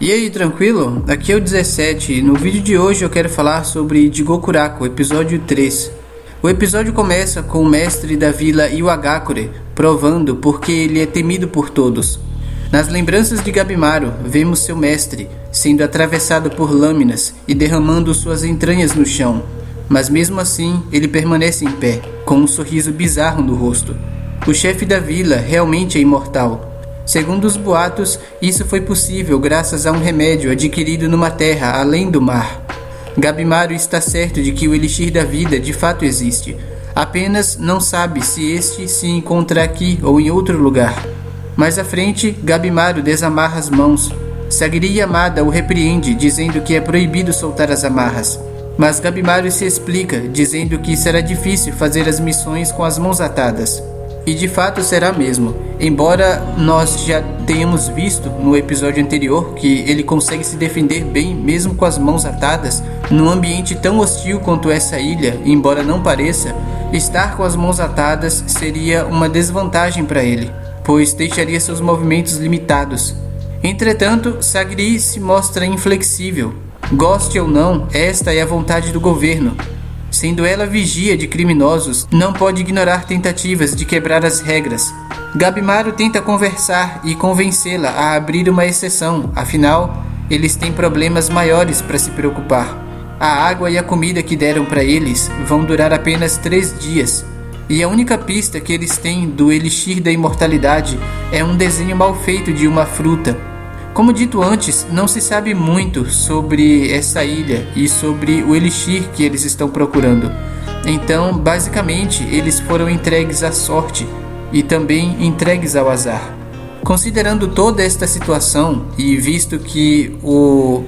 E aí, tranquilo? Aqui é o 17 e no vídeo de hoje eu quero falar sobre Jigokuraku, episódio 3. O episódio começa com o mestre da vila Iwagakure provando porque ele é temido por todos. Nas lembranças de Gabimaru, vemos seu mestre sendo atravessado por lâminas e derramando suas entranhas no chão. Mas mesmo assim, ele permanece em pé, com um sorriso bizarro no rosto. O chefe da vila realmente é imortal. Segundo os boatos, isso foi possível graças a um remédio adquirido numa terra além do mar. Gabimaru está certo de que o Elixir da Vida de fato existe. Apenas não sabe se este se encontra aqui ou em outro lugar. Mais à frente, Gabimaru desamarra as mãos. Sagiri Yamada o repreende, dizendo que é proibido soltar as amarras. Mas Gabimaru se explica, dizendo que será difícil fazer as missões com as mãos atadas. E de fato será mesmo, embora nós já tenhamos visto no episódio anterior que ele consegue se defender bem mesmo com as mãos atadas, num ambiente tão hostil quanto essa ilha, embora não pareça, estar com as mãos atadas seria uma desvantagem para ele, pois deixaria seus movimentos limitados. Entretanto, Sagiri se mostra inflexível. Goste ou não, esta é a vontade do governo. Sendo ela vigia de criminosos, não pode ignorar tentativas de quebrar as regras. Gabimaru tenta conversar e convencê-la a abrir uma exceção, afinal, eles têm problemas maiores para se preocupar. A água e a comida que deram para eles vão durar apenas 3 dias, e a única pista que eles têm do Elixir da Imortalidade é um desenho mal feito de uma fruta. Como dito antes, não se sabe muito sobre essa ilha e sobre o Elixir que eles estão procurando. Então, basicamente, eles foram entregues à sorte e também entregues ao azar. Considerando toda esta situação e visto que o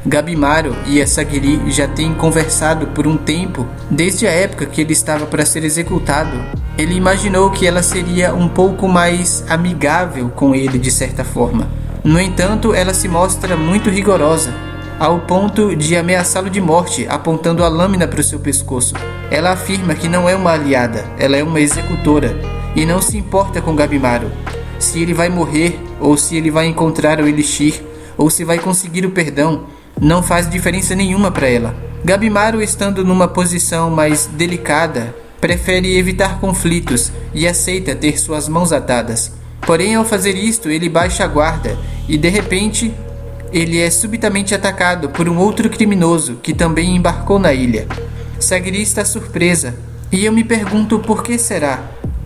Gabimaru e a Sagiri já têm conversado por um tempo, desde a época que ele estava para ser executado, ele imaginou que ela seria um pouco mais amigável com ele de certa forma. No entanto, ela se mostra muito rigorosa, ao ponto de ameaçá-lo de morte, apontando a lâmina para o seu pescoço. Ela afirma que não é uma aliada, ela é uma executora, e não se importa com Gabimaru. Se ele vai morrer, ou se ele vai encontrar o Elixir, ou se vai conseguir o perdão, não faz diferença nenhuma para ela. Gabimaru, estando numa posição mais delicada, prefere evitar conflitos e aceita ter suas mãos atadas. Porém, ao fazer isto, ele baixa a guarda e, de repente, ele é subitamente atacado por um outro criminoso que também embarcou na ilha. Sagiri está surpresa, e eu me pergunto por que será.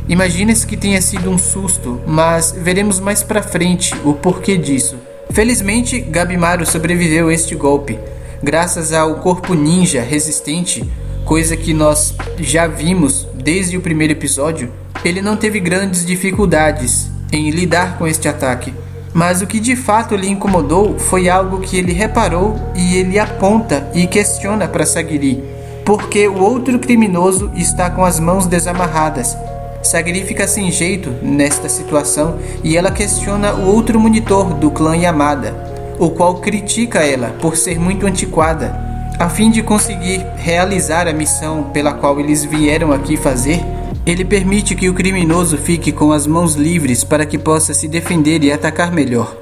Imagina-se que tenha sido um susto, mas veremos mais pra frente o porquê disso. Felizmente, Gabimaru sobreviveu a este golpe, graças ao corpo ninja resistente, coisa que nós já vimos desde o primeiro episódio. Ele não teve grandes dificuldades em lidar com este ataque, mas o que de fato lhe incomodou foi algo que ele reparou e ele aponta e questiona para Sagiri, porque o outro criminoso está com as mãos desamarradas. Sagiri fica sem jeito nesta situação e ela questiona o outro monitor do clã Yamada, o qual critica ela por ser muito antiquada. A fim de conseguir realizar a missão pela qual eles vieram aqui fazer, ele permite que o criminoso fique com as mãos livres para que possa se defender e atacar melhor.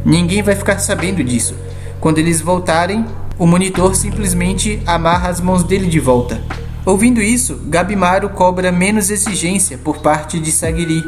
Ninguém vai ficar sabendo disso. Quando eles voltarem, o monitor simplesmente amarra as mãos dele de volta. Ouvindo isso, Gabimaru cobra menos exigência por parte de Sagiri.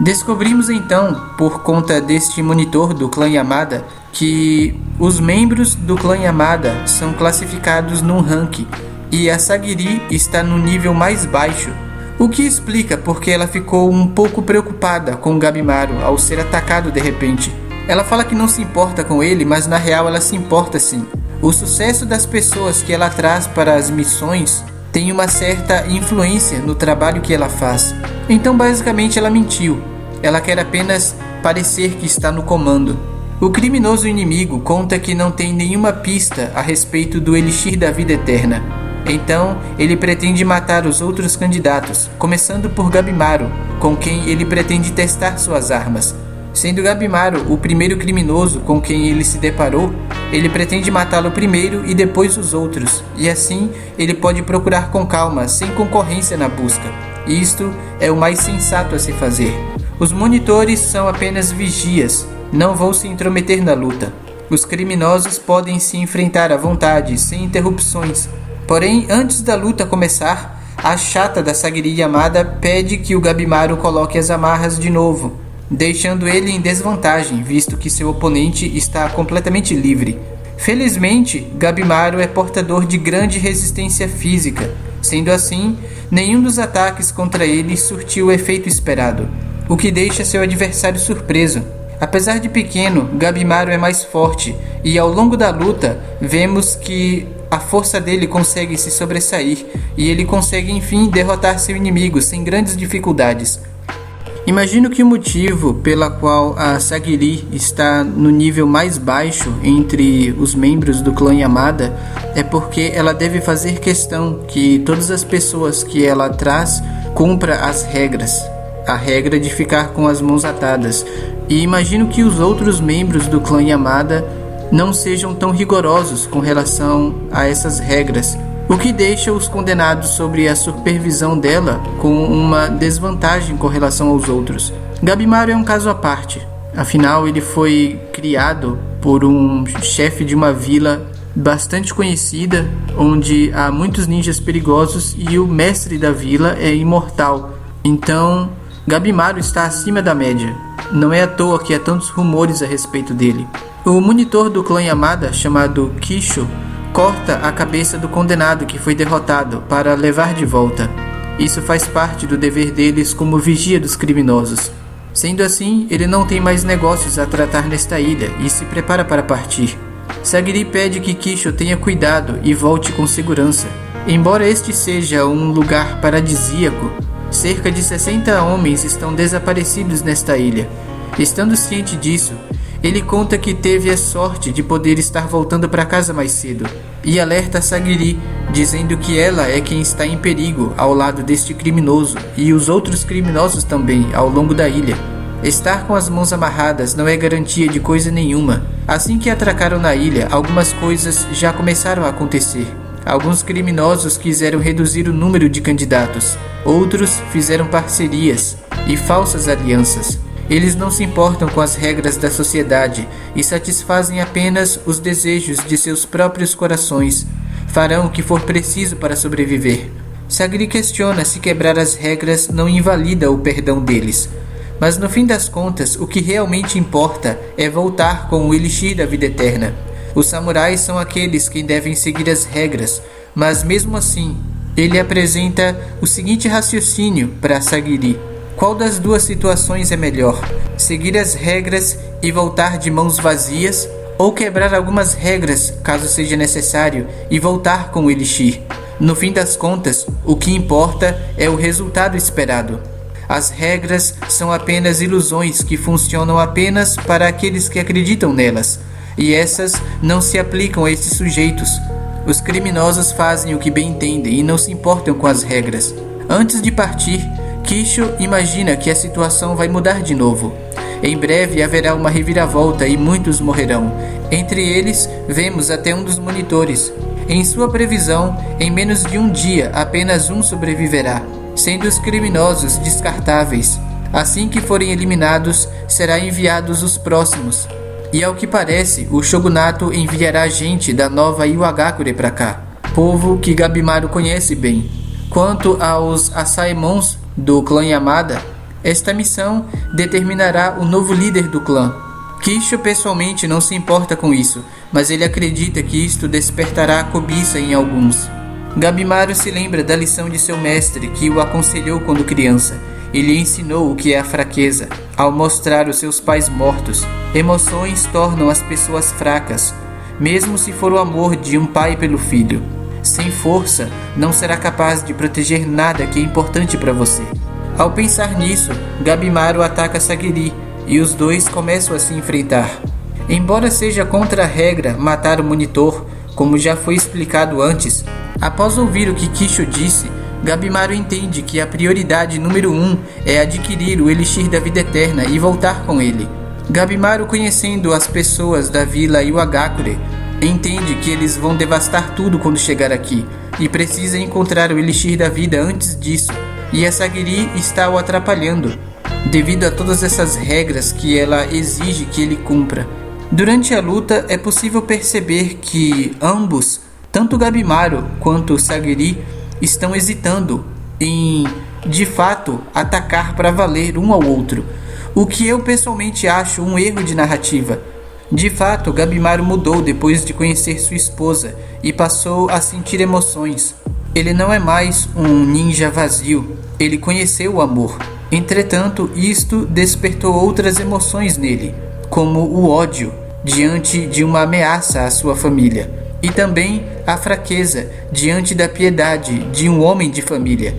Descobrimos então, por conta deste monitor do clã Yamada, que os membros do clã Yamada são classificados num ranking e a Sagiri está no nível mais baixo. O que explica porque ela ficou um pouco preocupada com Gabimaru ao ser atacado de repente. Ela fala que não se importa com ele, mas na real ela se importa sim. O sucesso das pessoas que ela traz para as missões tem uma certa influência no trabalho que ela faz. Então basicamente ela mentiu. Ela quer apenas parecer que está no comando. O criminoso inimigo conta que não tem nenhuma pista a respeito do Elixir da Vida Eterna. Então, ele pretende matar os outros candidatos, começando por Gabimaru, com quem ele pretende testar suas armas. Sendo Gabimaru o primeiro criminoso com quem ele se deparou, ele pretende matá-lo primeiro e depois os outros, e assim ele pode procurar com calma, sem concorrência na busca. Isto é o mais sensato a se fazer. Os monitores são apenas vigias, não vão se intrometer na luta. Os criminosos podem se enfrentar à vontade, sem interrupções. Porém, antes da luta começar, a chata da Sagiri Yamada pede que o Gabimaru coloque as amarras de novo, deixando ele em desvantagem, visto que seu oponente está completamente livre. Felizmente, Gabimaru é portador de grande resistência física. Sendo assim, nenhum dos ataques contra ele surtiu o efeito esperado, o que deixa seu adversário surpreso. Apesar de pequeno, Gabimaru é mais forte, e ao longo da luta, vemos que a força dele consegue se sobressair, e ele consegue enfim derrotar seu inimigo sem grandes dificuldades. Imagino que o motivo pela qual a Sagiri está no nível mais baixo entre os membros do clã Yamada é porque ela deve fazer questão que todas as pessoas que ela traz cumpra as regras. A regra de ficar com as mãos atadas. E imagino que os outros membros do clã Yamada não sejam tão rigorosos com relação a essas regras, o que deixa os condenados sob a supervisão dela com uma desvantagem com relação aos outros. Gabimaru é um caso à parte, afinal ele foi criado por um chefe de uma vila bastante conhecida, onde há muitos ninjas perigosos e o mestre da vila é imortal. Então, Gabimaru está acima da média. Não é à toa que há tantos rumores a respeito dele. O monitor do clã Yamada, chamado Kisho, corta a cabeça do condenado que foi derrotado para levar de volta. Isso faz parte do dever deles como vigia dos criminosos. Sendo assim, ele não tem mais negócios a tratar nesta ilha e se prepara para partir. Sagiri pede que Kisho tenha cuidado e volte com segurança. Embora este seja um lugar paradisíaco, cerca de 60 homens estão desaparecidos nesta ilha. Estando ciente disso, ele conta que teve a sorte de poder estar voltando para casa mais cedo, e alerta Sagiri, dizendo que ela é quem está em perigo ao lado deste criminoso e os outros criminosos também ao longo da ilha. Estar com as mãos amarradas não é garantia de coisa nenhuma. Assim que atracaram na ilha, algumas coisas já começaram a acontecer. Alguns criminosos quiseram reduzir o número de candidatos, outros fizeram parcerias e falsas alianças. Eles não se importam com as regras da sociedade e satisfazem apenas os desejos de seus próprios corações. Farão o que for preciso para sobreviver. Sagiri questiona se quebrar as regras não invalida o perdão deles. Mas no fim das contas, o que realmente importa é voltar com o Elixir da Vida Eterna. Os samurais são aqueles que devem seguir as regras, mas mesmo assim, ele apresenta o seguinte raciocínio para Sagiri. Qual das duas situações é melhor? Seguir as regras e voltar de mãos vazias, ou quebrar algumas regras, caso seja necessário, e voltar com o Elixir? No fim das contas, o que importa é o resultado esperado. As regras são apenas ilusões que funcionam apenas para aqueles que acreditam nelas, e essas não se aplicam a esses sujeitos. Os criminosos fazem o que bem entendem e não se importam com as regras. Antes de partir, Kisho imagina que a situação vai mudar de novo. Em breve haverá uma reviravolta e muitos morrerão. Entre eles, vemos até um dos monitores. Em sua previsão, em menos de um dia, apenas um sobreviverá, sendo os criminosos descartáveis. Assim que forem eliminados, serão enviados os próximos. E ao que parece, o shogunato enviará gente da nova Iwagakure para cá, povo que Gabimaru conhece bem. Quanto aos Asaemons do clã Yamada, esta missão determinará o novo líder do clã. Kisho pessoalmente não se importa com isso, mas ele acredita que isto despertará a cobiça em alguns. Gabimaru se lembra da lição de seu mestre que o aconselhou quando criança. Ele ensinou o que é a fraqueza, ao mostrar os seus pais mortos. Emoções tornam as pessoas fracas, mesmo se for o amor de um pai pelo filho. Sem força, não será capaz de proteger nada que é importante para você. Ao pensar nisso, Gabimaru ataca Sagiri, e os dois começam a se enfrentar. Embora seja contra a regra matar o monitor, como já foi explicado antes, após ouvir o que Kisho disse, Gabimaru entende que a prioridade número 1 é adquirir o Elixir da Vida Eterna e voltar com ele. Gabimaru, conhecendo as pessoas da vila Iwagakure, entende que eles vão devastar tudo quando chegar aqui, e precisa encontrar o Elixir da Vida antes disso, e a Sagiri está o atrapalhando, devido a todas essas regras que ela exige que ele cumpra. Durante a luta é possível perceber que ambos, tanto Gabimaru quanto Sagiri, estão hesitando em, de fato, atacar para valer um ao outro, o que eu pessoalmente acho um erro de narrativa. De fato, Gabimaru mudou depois de conhecer sua esposa e passou a sentir emoções. Ele não é mais um ninja vazio, ele conheceu o amor. Entretanto, isto despertou outras emoções nele, como o ódio diante de uma ameaça à sua família, e também a fraqueza diante da piedade de um homem de família.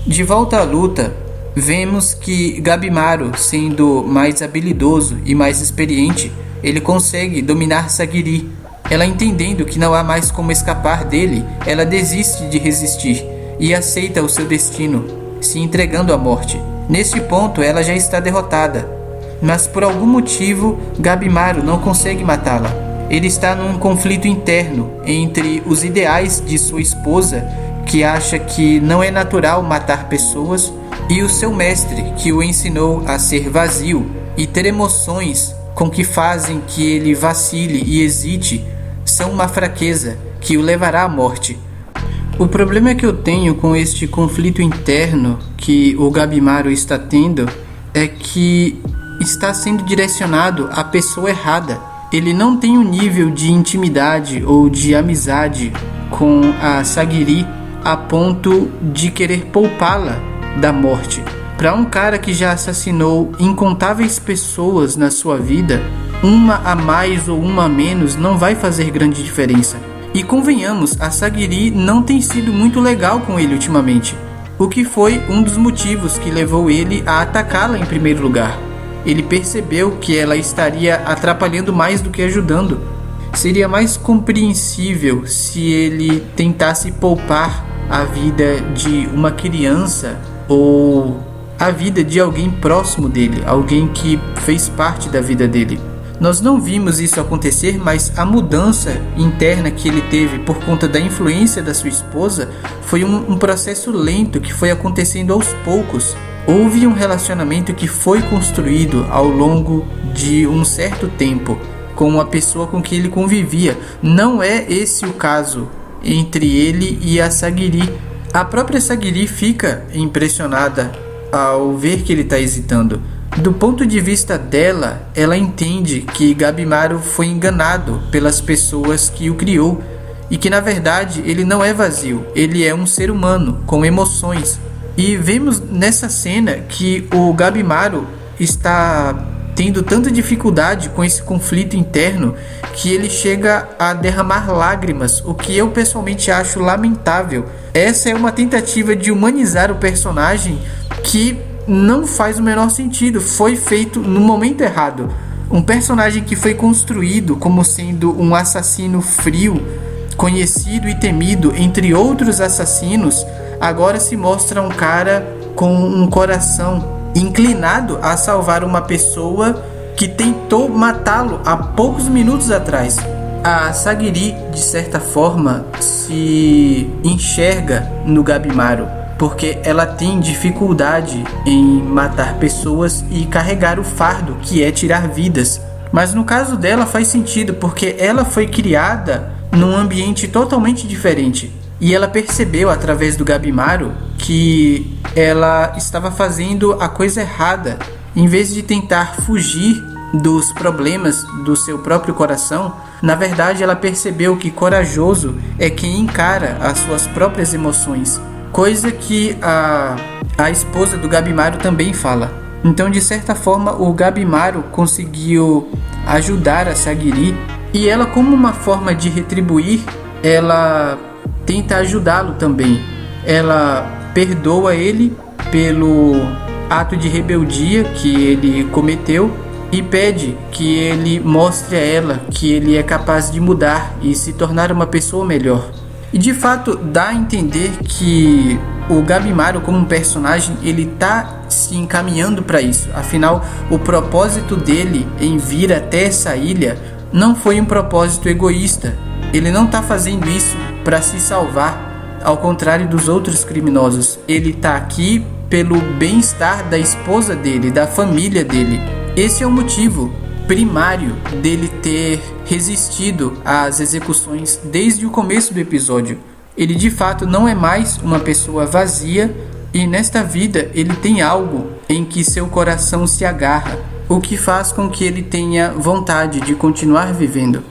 De volta à luta, vemos que Gabimaru, sendo mais habilidoso e mais experiente, ele consegue dominar Sagiri. Ela, entendendo que não há mais como escapar dele, ela desiste de resistir e aceita o seu destino, se entregando à morte. Neste ponto, ela já está derrotada, mas por algum motivo, Gabimaru não consegue matá-la. Ele está num conflito interno entre os ideais de sua esposa, que acha que não é natural matar pessoas, e o seu mestre, que o ensinou a ser vazio e ter emoções com que fazem que ele vacile e hesite, são uma fraqueza que o levará à morte. O problema que eu tenho com este conflito interno que o Gabimaru está tendo é que está sendo direcionado à pessoa errada. Ele não tem um nível de intimidade ou de amizade com a Sagiri a ponto de querer poupá-la da morte. Para um cara que já assassinou incontáveis pessoas na sua vida, uma a mais ou uma a menos não vai fazer grande diferença. E convenhamos, a Sagiri não tem sido muito legal com ele ultimamente, o que foi um dos motivos que levou ele a atacá-la em primeiro lugar. Ele percebeu que ela estaria atrapalhando mais do que ajudando. Seria mais compreensível se ele tentasse poupar a vida de uma criança ou a vida de alguém próximo dele, alguém que fez parte da vida dele. Nós não vimos isso acontecer, mas a mudança interna que ele teve por conta da influência da sua esposa foi um processo lento que foi acontecendo aos poucos. Houve um relacionamento que foi construído ao longo de um certo tempo com uma pessoa com quem ele convivia. Não é esse o caso entre ele e a Sagiri. A própria Sagiri fica impressionada ao ver que ele está hesitando. Do ponto de vista dela, ela entende que Gabimaru foi enganado pelas pessoas que o criou e que na verdade ele não é vazio, ele é um ser humano com emoções. E vemos nessa cena que o Gabimaru está tendo tanta dificuldade com esse conflito interno que ele chega a derramar lágrimas, o que eu pessoalmente acho lamentável. Essa é uma tentativa de humanizar o personagem que não faz o menor sentido, foi feito no momento errado. Um personagem que foi construído como sendo um assassino frio, conhecido e temido entre outros assassinos, agora se mostra um cara com um coração inclinado a salvar uma pessoa que tentou matá-lo há poucos minutos atrás. A Sagiri, de certa forma, se enxerga no Gabimaru, porque ela tem dificuldade em matar pessoas e carregar o fardo que é tirar vidas. Mas no caso dela faz sentido, porque ela foi criada num ambiente totalmente diferente. E ela percebeu através do Gabimaru que ela estava fazendo a coisa errada. Em vez de tentar fugir dos problemas do seu próprio coração, na verdade ela percebeu que corajoso é quem encara as suas próprias emoções. Coisa que a esposa do Gabimaru também fala. Então, de certa forma, o Gabimaru conseguiu ajudar a Sagiri e ela, como uma forma de retribuir, ela tenta ajudá-lo também. Ela perdoa ele pelo ato de rebeldia que ele cometeu e pede que ele mostre a ela que ele é capaz de mudar e se tornar uma pessoa melhor. E de fato dá a entender que o Gabimaru, como um personagem, ele está se encaminhando para isso. Afinal, o propósito dele em vir até essa ilha não foi um propósito egoísta. Ele não está fazendo isso para se salvar, ao contrário dos outros criminosos. Ele está aqui pelo bem-estar da esposa dele, da família dele. Esse é o motivo primário dele ter resistido às execuções desde o começo do episódio. Ele de fato não é mais uma pessoa vazia e nesta vida ele tem algo em que seu coração se agarra, o que faz com que ele tenha vontade de continuar vivendo.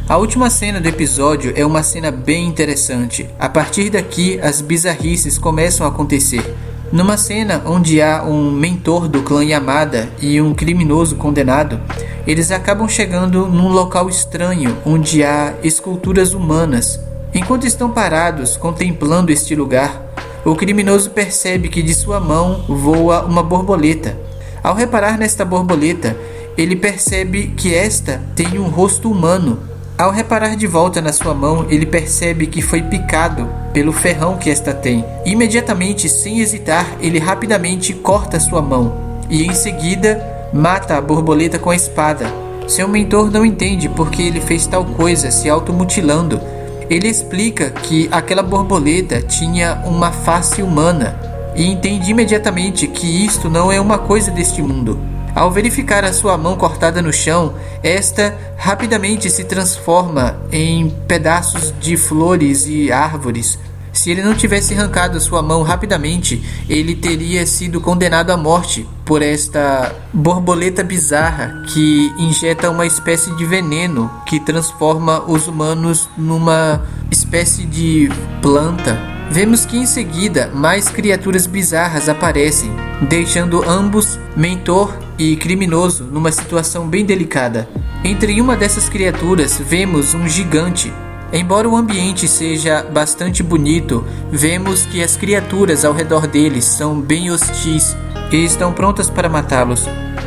A última cena do episódio é uma cena bem interessante. A partir daqui, as bizarrices começam a acontecer. Numa cena onde há um mentor do clã Yamada e um criminoso condenado, eles acabam chegando num local estranho onde há esculturas humanas. Enquanto estão parados contemplando este lugar, o criminoso percebe que de sua mão voa uma borboleta. Ao reparar nesta borboleta, ele percebe que esta tem um rosto humano. Ao reparar de volta na sua mão, ele percebe que foi picado pelo ferrão que esta tem. Imediatamente, sem hesitar, ele rapidamente corta sua mão e em seguida mata a borboleta com a espada. Seu mentor não entende porque ele fez tal coisa, se automutilando. Ele explica que aquela borboleta tinha uma face humana e entende imediatamente que isto não é uma coisa deste mundo. Ao verificar a sua mão cortada no chão, esta rapidamente se transforma em pedaços de flores e árvores. Se ele não tivesse arrancado a sua mão rapidamente, ele teria sido condenado à morte por esta borboleta bizarra que injeta uma espécie de veneno que transforma os humanos numa espécie de planta. Vemos que em seguida mais criaturas bizarras aparecem, deixando ambos, mentor e criminoso, numa situação bem delicada. Entre uma dessas criaturas vemos um gigante. Embora o ambiente seja bastante bonito, vemos que as criaturas ao redor deles são bem hostis e estão prontas para matá-los.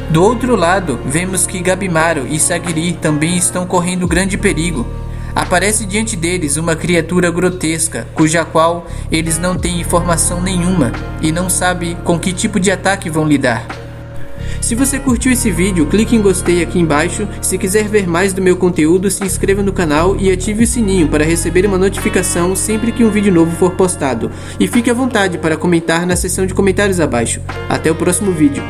Do outro lado, vemos que Gabimaru e Sagiri também estão correndo grande perigo. Aparece diante deles uma criatura grotesca, cuja qual eles não têm informação nenhuma e não sabem com que tipo de ataque vão lidar. Se você curtiu esse vídeo, clique em gostei aqui embaixo. Se quiser ver mais do meu conteúdo, se inscreva no canal e ative o sininho para receber uma notificação sempre que um vídeo novo for postado. E fique à vontade para comentar na seção de comentários abaixo. Até o próximo vídeo.